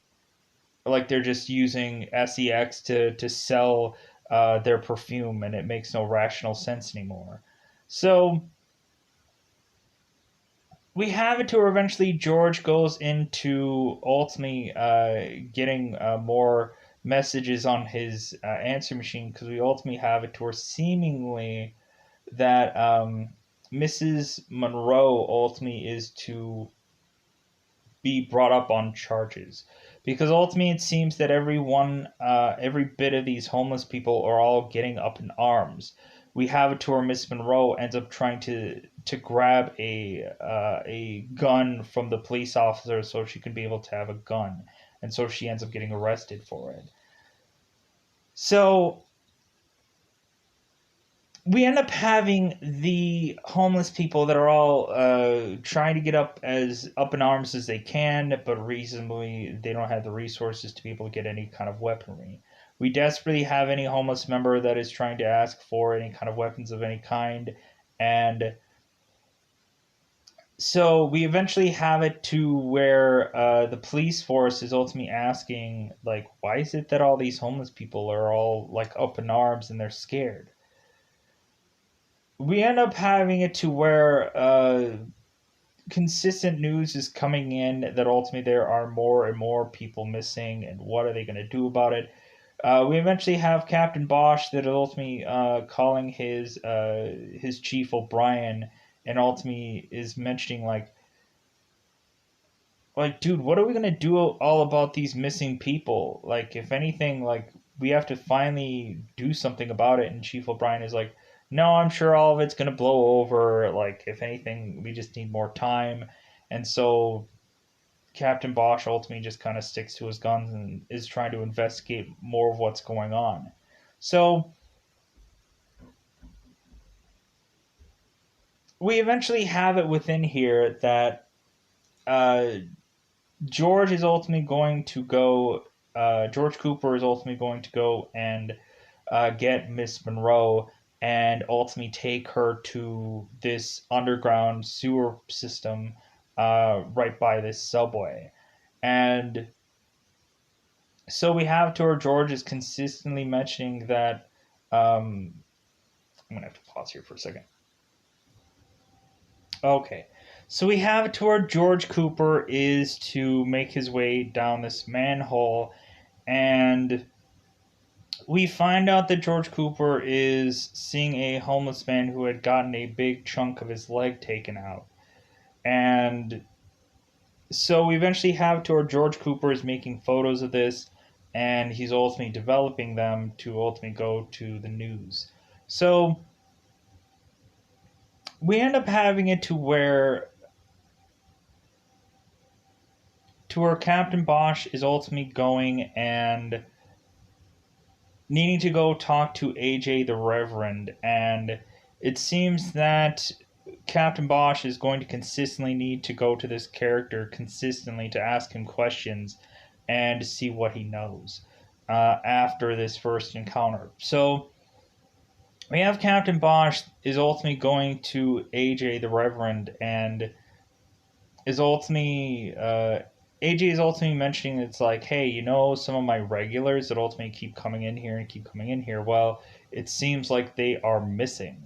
like they're just using sex to sell their perfume, and it makes no rational sense anymore. So we have it to where eventually George goes into ultimately getting more messages on his answer machine, because we ultimately have it to where seemingly that Mrs. Monroe ultimately is to be brought up on charges, because ultimately it seems that every bit of these homeless people are all getting up in arms. We have it to where Miss Monroe ends up trying to grab a gun from the police officer so she can be able to have a gun, and so she ends up getting arrested for it. So we end up having the homeless people that are all trying to get up in arms as they can, but reasonably they don't have the resources to be able to get any kind of weaponry. We desperately have any homeless member that is trying to ask for any kind of weapons of any kind, and so we eventually have it to where the police force is ultimately asking, like, why is it that all these homeless people are all like up in arms and they're scared? We end up having it to where consistent news is coming in that ultimately there are more and more people missing, and what are they going to do about it? We eventually have Captain Bosch that ultimately calling his chief O'Brien, and ultimately is mentioning like, dude, what are we gonna do all about these missing people? Like, if anything, like, we have to finally do something about it. And Chief O'Brien is like, no, I'm sure all of it's gonna blow over. Like, if anything, we just need more time. And so Captain Bosch ultimately just kind of sticks to his guns and is trying to investigate more of what's going on. So we eventually have it within here that uh, George is ultimately going to go. George Cooper is ultimately going to go and get Miss Monroe and ultimately take her to this underground sewer system right by this subway. And so we have to where George is consistently mentioning that. I'm going to have to pause here for a second. Okay. So we have to where George Cooper is to make his way down this manhole, and we find out that George Cooper is seeing a homeless man who had gotten a big chunk of his leg taken out. And so we eventually have to where George Cooper is making photos of this, and he's ultimately developing them to ultimately go to the news. So we end up having it to where Captain Bosch is ultimately going and needing to go talk to AJ the Reverend, and it seems that Captain Bosch is going to consistently need to go to this character consistently to ask him questions and to see what he knows after this first encounter. So we have Captain Bosch is ultimately going to AJ the Reverend, and is ultimately AJ is ultimately mentioning it's like, hey, you know, some of my regulars that ultimately keep coming in here and keep coming in here. Well, it seems like they are missing,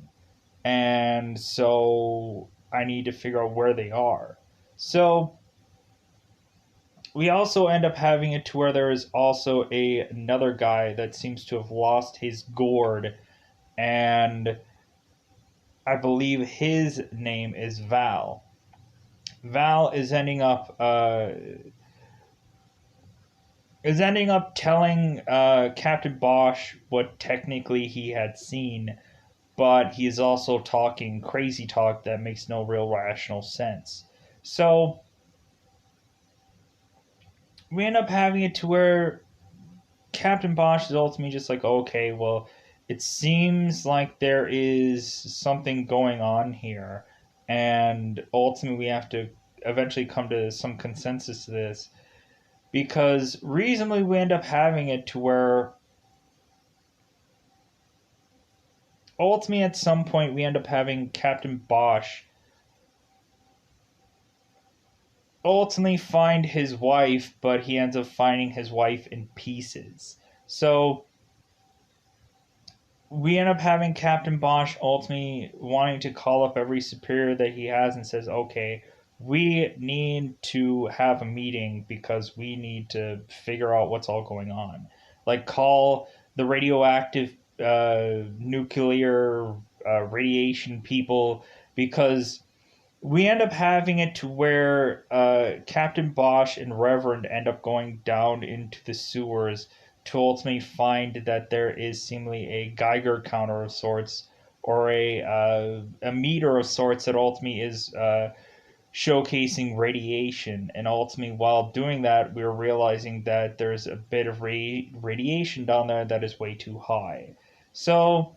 and so I need to figure out where they are. So we also end up having it to where there is also another guy that seems to have lost his gourd, and I believe his name is Val. Val is ending up telling Captain Bosch what technically he had seen, but he is also talking crazy talk that makes no real rational sense. So we end up having it to where Captain Bosch is ultimately just like, okay, well, it seems like there is something going on here, and ultimately we have to eventually come to some consensus to this, because reasonably we end up having it to where ultimately at some point we end up having Captain Bosch ultimately find his wife, but he ends up finding his wife in pieces. So we end up having Captain Bosch ultimately wanting to call up every superior that he has and says, okay, we need to have a meeting because we need to figure out what's all going on. Like, call the radioactive nuclear radiation people, because we end up having it to where Captain Bosch and Reverend end up going down into the sewers to ultimately find that there is seemingly a Geiger counter of sorts, or a meter of sorts that ultimately is showcasing radiation. And ultimately, while doing that, we're realizing that there's a bit of radiation down there that is way too high. So,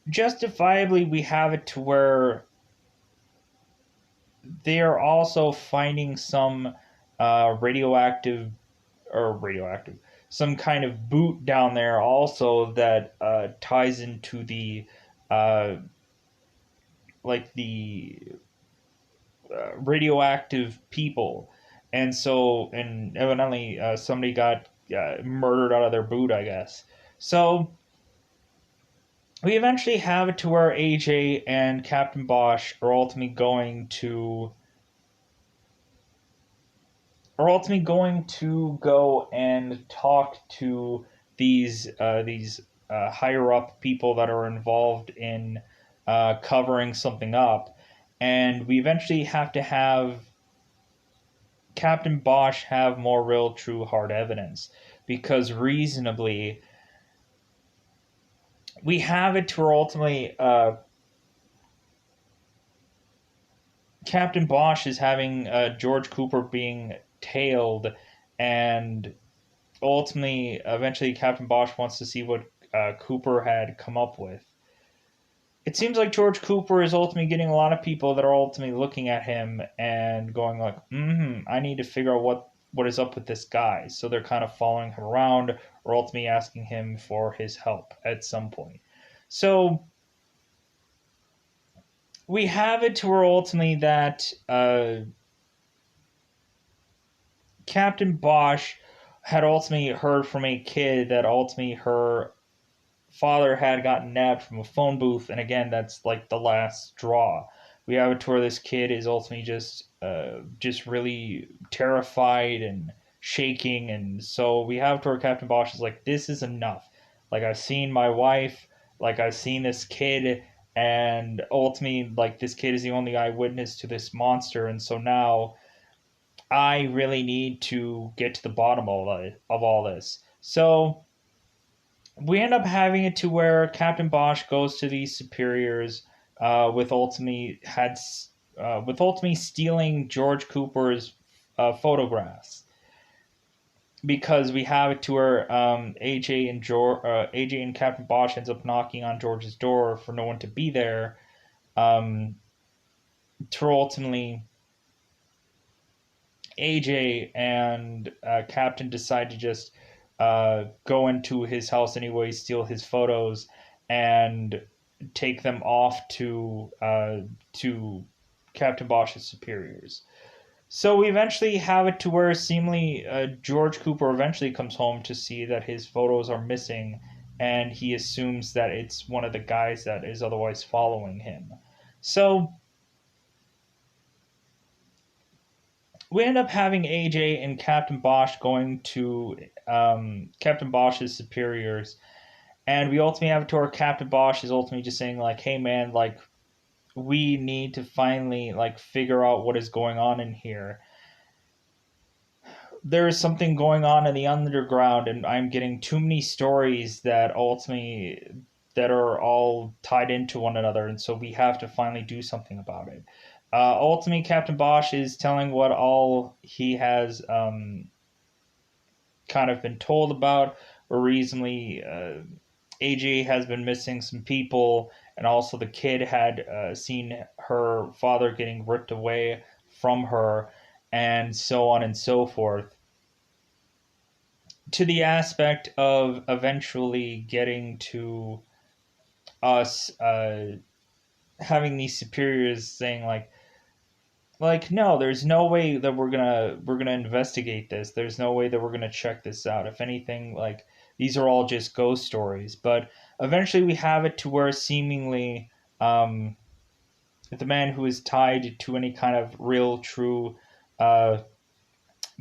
justifiably, we have it to where they are also finding some radioactive radioactive some kind of boot down there also that ties into the uh, like the radioactive people, and evidently somebody got murdered out of their boot, I guess. So we eventually have it to where AJ and Captain Bosch are ultimately going to go and talk to these higher up people that are involved in covering something up, and we eventually have to have Captain Bosch have more real, true, hard evidence, because reasonably we have it to where ultimately Captain Bosch is having George Cooper being tailed, and ultimately, eventually, Captain Bosch wants to see what Cooper had come up with. It seems like George Cooper is ultimately getting a lot of people that are ultimately looking at him and going like, I need to figure out what is up with this guy. So they're kind of following him around, or ultimately asking him for his help at some point. So we have it to where ultimately that Captain Bosch had ultimately heard from a kid that ultimately her father had gotten nabbed from a phone booth, and again, that's like the last straw. We have it to where this kid is ultimately just really terrified and shaking, and so we have to where Captain Bosch is like, "This is enough. Like, I've seen my wife, like I've seen this kid, and ultimately, like, this kid is the only eyewitness to this monster, and so now I really need to get to the bottom of all this." So we end up having it to where Captain Bosch goes to these superiors with ultimately stealing George Cooper's photographs, because we have it to where AJ and Captain Bosch ends up knocking on George's door for no one to be there, to ultimately AJ and Captain decide to just go into his house anyway, steal his photos, and take them off to Captain Bosch's superiors. So we eventually have it to where seemingly George Cooper eventually comes home to see that his photos are missing, and he assumes that it's one of the guys that is otherwise following him. So we end up having AJ and Captain Bosch going to Captain Bosch's superiors, and we ultimately have it to where Captain Bosch is ultimately just saying like, "Hey man, like we need to finally like figure out what is going on in here. There is something going on in the underground, and I'm getting too many stories that ultimately that are all tied into one another, and so we have to finally do something about it." Ultimately, Captain Bosch is telling what all he has kind of been told about, or recently AJ has been missing some people, and also the kid had seen her father getting ripped away from her, and so on and so forth. To the aspect of eventually getting to us having these superiors saying like no, there's no way that we're gonna investigate this, there's no way that we're gonna check this out. If anything, like these are all just ghost stories. But eventually we have it to where seemingly um, the man who is tied to any kind of real true uh,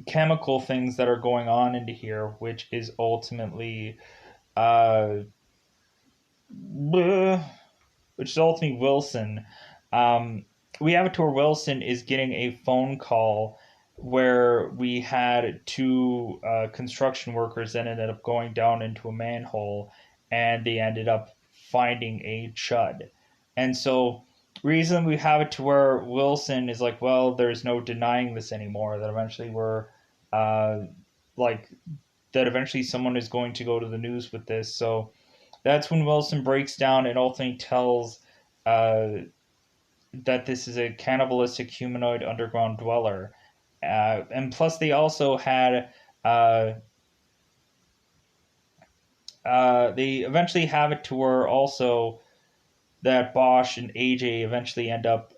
chemical things that are going on into here, which is ultimately uh, which is ultimately Wilson. Um, we have it to where Wilson is getting a phone call where we had two construction workers that ended up going down into a manhole, and they ended up finding a chud. And so, reason we have it to where Wilson is like, well, there's no denying this anymore. That eventually we're uh, like that eventually someone is going to go to the news with this. So that's when Wilson breaks down and ultimately tells uh, that this is a cannibalistic humanoid underground dweller. And plus, they also had. Uh, they eventually have it to where also that Bosch and AJ eventually end up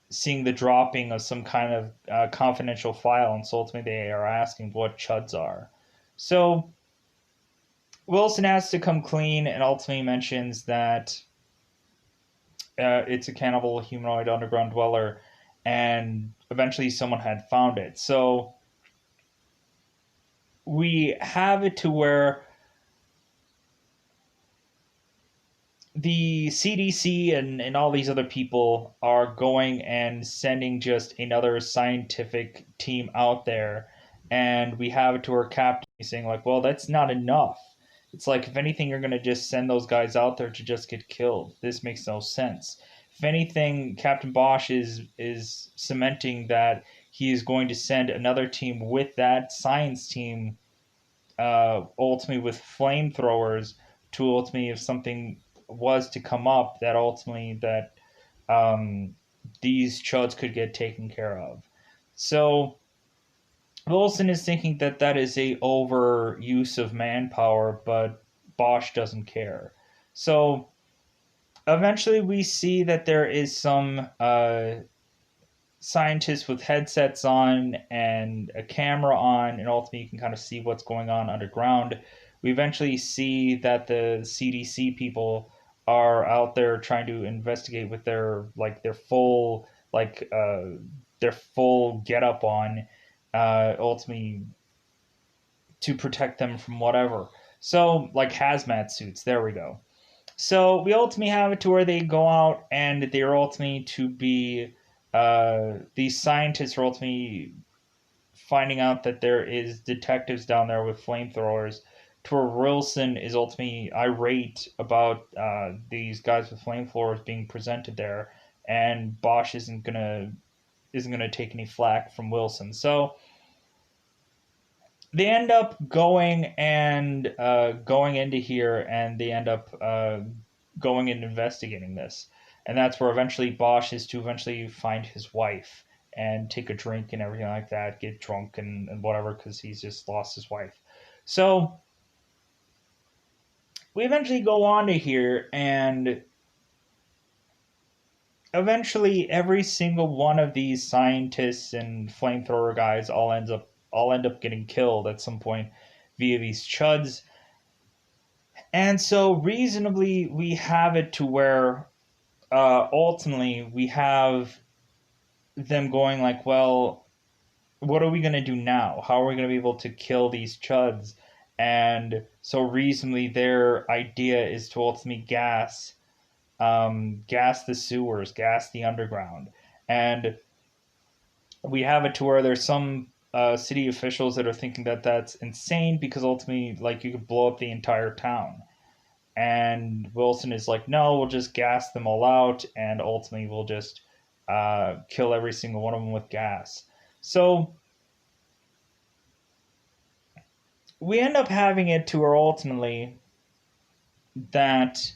seeing the dropping of some kind of confidential file, and so ultimately they are asking what chuds are. So Wilson has to come clean and ultimately mentions that it's a cannibal humanoid underground dweller, and eventually someone had found it. So we have it to where the CDC and all these other people are going and sending just another scientific team out there. And we have it to where Captain is saying, like, well, that's not enough. It's like, if anything, you're going to just send those guys out there to just get killed. This makes no sense. If anything, Captain Bosch is cementing that he is going to send another team with that science team, ultimately with flamethrowers, to ultimately, if something was to come up, that ultimately that these chuds could get taken care of. So Wilson is thinking that that is a overuse of manpower, but Bosch doesn't care. So eventually, we see that there is some scientists with headsets on and a camera on, and ultimately you can kind of see what's going on underground. We eventually see that the CDC people are out there trying to investigate with their full get up on, ultimately to protect them from whatever. So like hazmat suits. There we go. So we ultimately have it to where they go out and they're ultimately to be these scientists are ultimately finding out that there is detectives down there with flamethrowers. To where Wilson is ultimately irate about these guys with flamethrowers being presented there, and Bosch isn't gonna take any flack from Wilson. So they end up going into here, and they end up going and investigating this, and that's where eventually Bosch is to eventually find his wife and take a drink and everything like that, get drunk and whatever, because he's just lost his wife. So we eventually go on to here, and eventually every single one of these scientists and flamethrower guys all end up getting killed at some point via these chuds. And so reasonably we have it to where ultimately we have them going like, well, what are we going to do now? How are we going to be able to kill these chuds? And so reasonably, their idea is to ultimately gas the sewers, gas the underground. And we have it to where there's some city officials that are thinking that that's insane because ultimately, like, you could blow up the entire town. And Wilson is like, no, we'll just gas them all out, and ultimately we'll just kill every single one of them with gas. So we end up having it to where ultimately that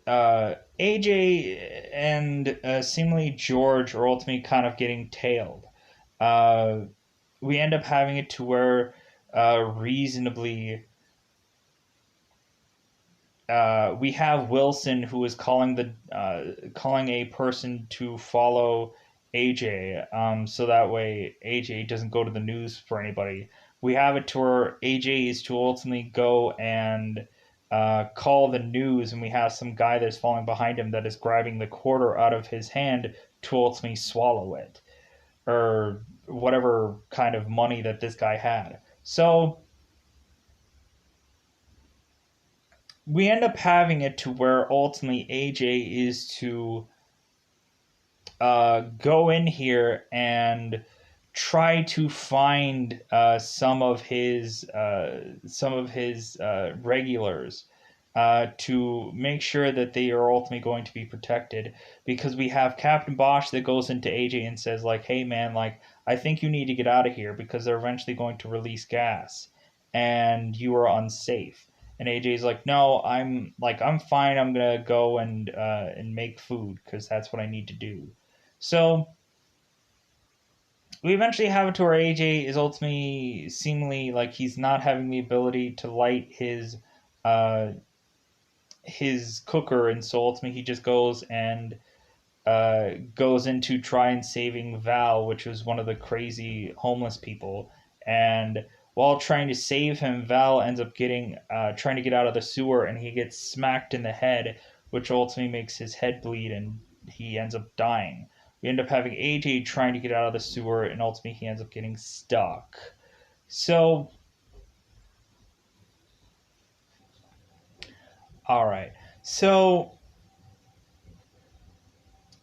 AJ and seemingly George are ultimately kind of getting tailed. Uh, we end up having it to where reasonably we have Wilson who is calling a person to follow AJ, so that way AJ doesn't go to the news for anybody. We have it to where AJ is to ultimately go and call the news, and we have some guy that's falling behind him that is grabbing the quarter out of his hand to ultimately swallow it, or whatever kind of money that this guy had. So we end up having it to where ultimately AJ is to go in here and try to find some of his regulars to make sure that they are ultimately going to be protected, because we have Captain Bosch that goes into AJ and says like, hey man, like, I think you need to get out of here because they're eventually going to release gas and you are unsafe. And AJ's like, no, I'm fine. I'm gonna go and make food because that's what I need to do. So we eventually have it to where AJ is ultimately seemingly like he's not having the ability to light uh, his cooker, and so ultimately he just goes into try and saving Val, which was one of the crazy homeless people. And while trying to save him, Val ends up getting trying to get out of the sewer, and he gets smacked in the head, which ultimately makes his head bleed, and he ends up dying. We end up having AJ trying to get out of the sewer, and ultimately he ends up getting stuck. So, all right. So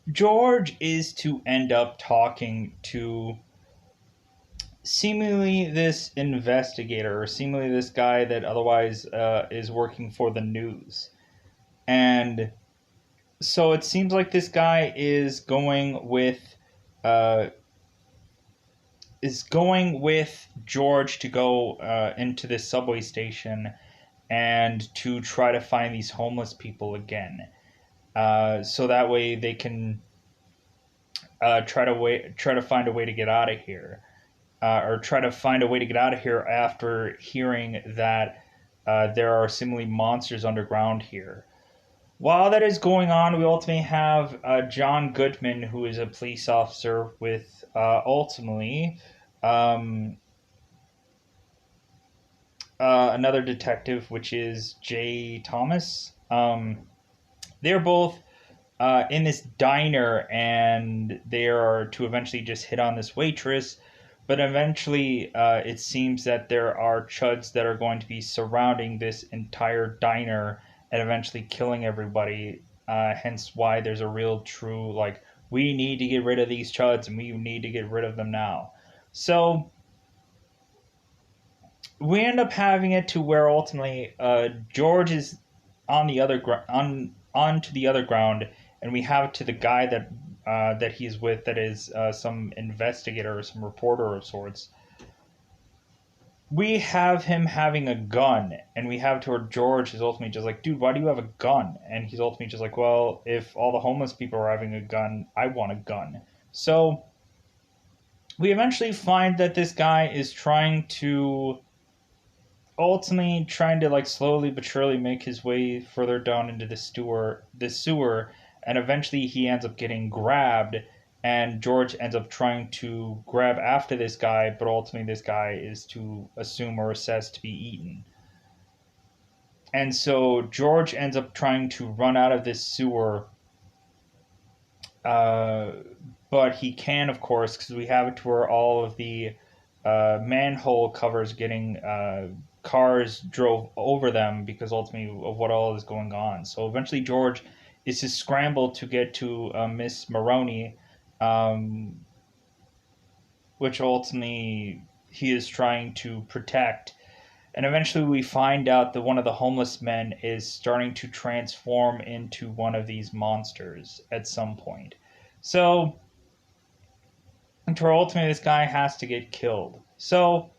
George is to end up talking to seemingly this investigator, or seemingly this guy that otherwise is working for the news. And so it seems like this guy uh, is going with George to go into this subway station and to try to find these homeless people again. So that way they can try to find a way to get out of here. Or try to find a way to get out of here after hearing that there are seemingly monsters underground here. While that is going on, we ultimately have John Goodman, who is a police officer with ultimately um, another detective, which is Jay Thomas. They're both in this diner, and they are to eventually just hit on this waitress. But eventually, it seems that there are chuds that are going to be surrounding this entire diner and eventually killing everybody. Hence, why there's a real true like, we need to get rid of these chuds and we need to get rid of them now. So we end up having it to where ultimately George is on the other onto the other ground, and we have it to the guy that he's with, that is some investigator or some reporter of sorts. We have him having a gun, and we have to where George is ultimately just like, dude, why do you have a gun? And he's ultimately just like, well, if all the homeless people are having a gun, I want a gun. So we eventually find that this guy is ultimately trying to like slowly but surely make his way further down into the sewer, and eventually he ends up getting grabbed, and George ends up trying to grab after this guy, but ultimately this guy is to assume or assess to be eaten. And so George ends up trying to run out of this sewer, uh, but he can, of course, because we have it to where all of the manhole covers getting cars drove over them because ultimately of what all is going on. So eventually George is to scramble to get to Miss Maroney, um, which ultimately he is trying to protect. And eventually we find out that one of the homeless men is starting to transform into one of these monsters at some point. So, until ultimately this guy has to get killed. So,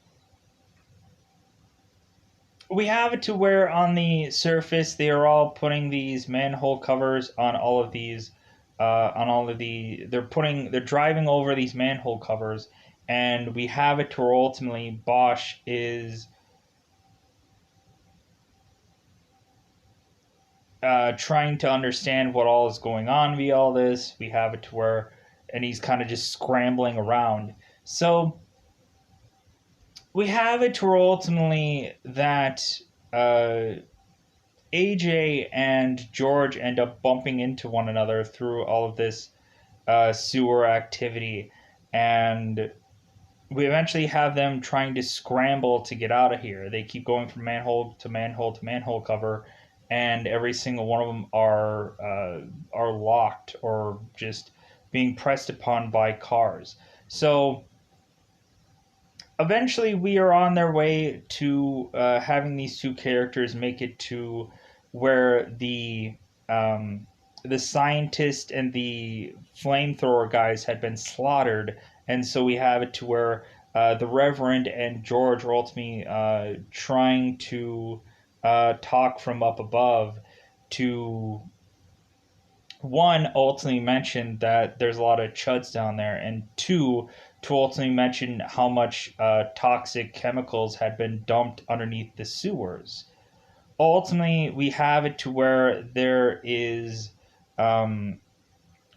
we have it to where on the surface they are all putting these manhole covers on all of these on all of the they're driving over these manhole covers, and we have it to where ultimately Bosch is trying to understand what all is going on via all this. We have it to where, and he's kind of just scrambling around. So we have it to where ultimately that uh, AJ and George end up bumping into one another through all of this sewer activity, and we eventually have them trying to scramble to get out of here. They keep going from manhole to manhole to manhole cover, and every single one of them are locked or just being pressed upon by cars. So eventually, we are on their way to having these two characters make it to where um, the scientist and the flamethrower guys had been slaughtered, and so we have it to where the Reverend and George are ultimately trying to talk from up above to one, ultimately mention that there's a lot of chuds down there, and two, to ultimately mention how much toxic chemicals had been dumped underneath the sewers. Ultimately, we have it to where there is um,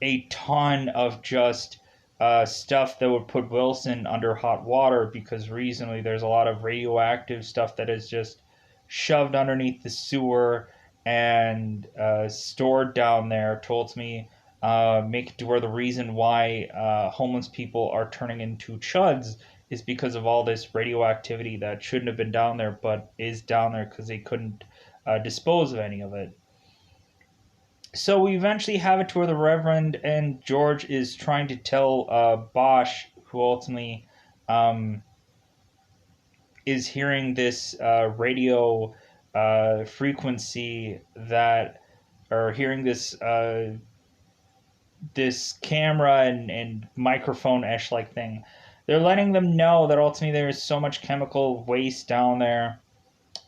a ton of just stuff that would put Wilson under hot water because recently there's a lot of radioactive stuff that is just shoved underneath the sewer and stored down there. Told me make it to where the reason why homeless people are turning into chuds is because of all this radioactivity that shouldn't have been down there but is down there because they couldn't dispose of any of it. So we eventually have it to where the Reverend and George is trying to tell Bosch, who ultimately um, is hearing this radio frequency that, or hearing this camera and microphone esh like thing. They're letting them know that ultimately there is so much chemical waste down there,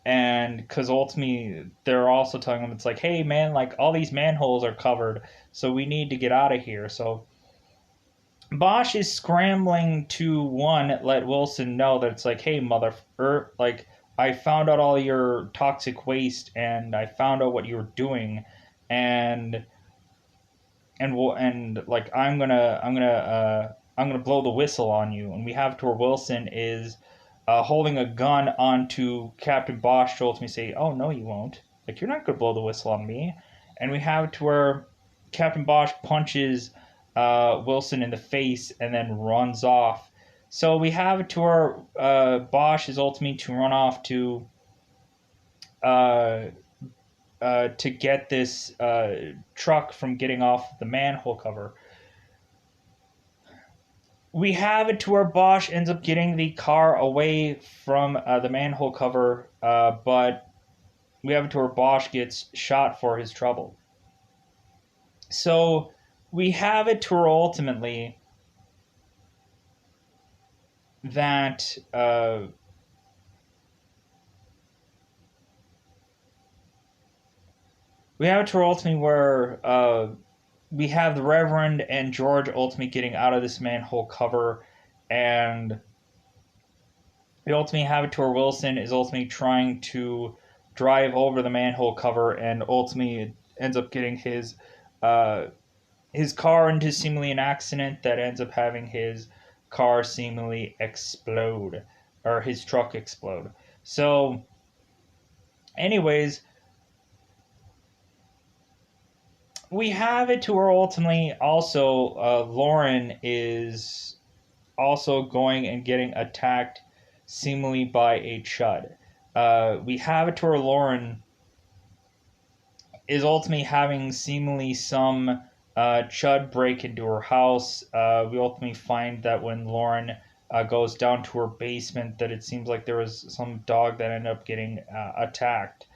and because ultimately they're also telling them it's like, hey man, like all these manholes are covered, so we need to get out of here. So Bosch is scrambling to one let Wilson know that it's like, hey mother, like I found out all your toxic waste and I found out what you were doing, and and like I'm gonna blow the whistle on you. And we have to where Wilson is holding a gun onto Captain Bosch to ultimately say, "Oh no, you won't. Like you're not gonna blow the whistle on me." And we have it to where Captain Bosch punches Wilson in the face and then runs off. So we have it to where Bosch is ultimately to run off uh, to get this truck from getting off the manhole cover. We have it to where Bosch ends up getting the car away from the manhole cover, but we have it to where Bosch gets shot for his trouble. So we have it to where ultimately that we have it to where ultimately where we have the Reverend and George ultimately getting out of this manhole cover, and we ultimately have it to where Wilson is ultimately trying to drive over the manhole cover, and ultimately ends up getting uh, his car into seemingly an accident that ends up having his car seemingly explode, or his truck explode. So, anyways, we have it to where ultimately also Lauren is also going and getting attacked seemingly by a Chud. We have it to where Lauren is ultimately having seemingly some Chud break into her house. We ultimately find that when Lauren goes down to her basement, that it seems like there was some dog that ended up getting attacked.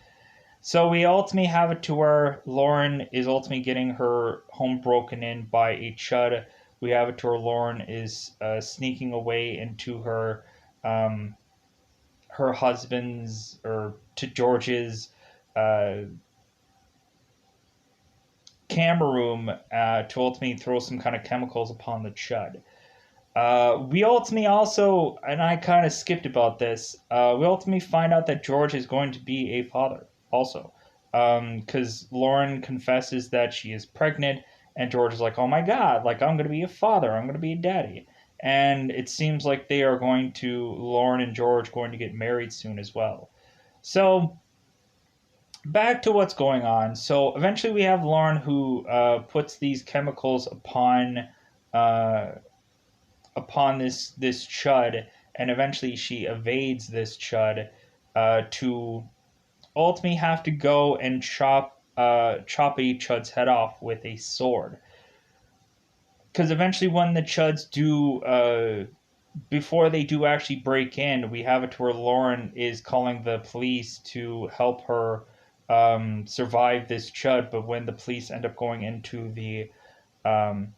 So we ultimately have it to where Lauren is ultimately getting her home broken in by a Chud. We have it to where Lauren is sneaking away into um, her husband's or to George's uh, camera room to ultimately throw some kind of chemicals upon the Chud. We ultimately also, and I kind of skipped about this, we ultimately find out that George is going to be a father also. Because Lauren confesses that she is pregnant, and George is like, oh my God, like I'm going to be a father, I'm going to be a daddy. And it seems like they are going to, Lauren and George, going to get married soon as well. So back to what's going on. So eventually we have Lauren who puts these chemicals uh, upon this Chud, and eventually she evades this Chud to ultimately have to go and chop a Chud's head off with a sword. Because eventually, when the Chuds do, before they do actually break in, we have it to where Lauren is calling the police to help her survive this Chud. But when the police end up going um,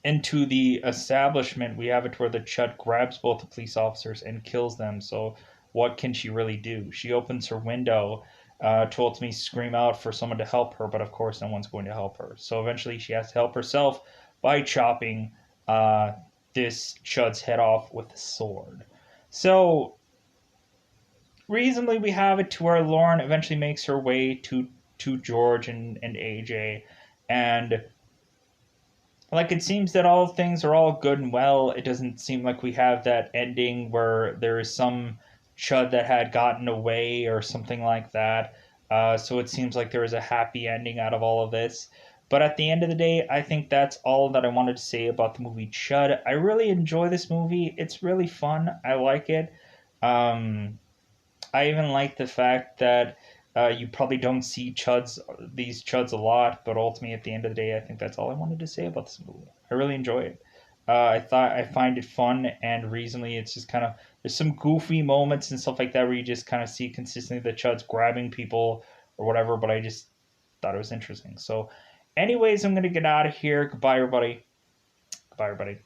into the establishment, we have it where the Chud grabs both the police officers and kills them. So, what can she really do? She opens her window to ultimately scream out for someone to help her, but of course, no one's going to help her. So, eventually, she has to help herself by chopping uh, this Chud's head off with a sword. So, reasonably, we have it to where Lauren eventually makes her way to George and AJ, and like it seems that all things are all good and well. It doesn't seem like we have that ending where there is some Chud that had gotten away or something like that. So it seems like there is a happy ending out of all of this. But at the end of the day, I think that's all that I wanted to say about the movie Chud. I really enjoy this movie. It's really fun. I like it. Um, I even like the fact that you probably don't see these chuds a lot, but ultimately at the end of the day, I think that's all I wanted to say about this movie. I really enjoy it. I find it fun and reasonably, it's just kind of there's some goofy moments and stuff like that where you just kind of see consistently the chuds grabbing people or whatever. But I just thought it was interesting. So, anyways, I'm gonna get out of here. Goodbye, everybody. Goodbye, everybody.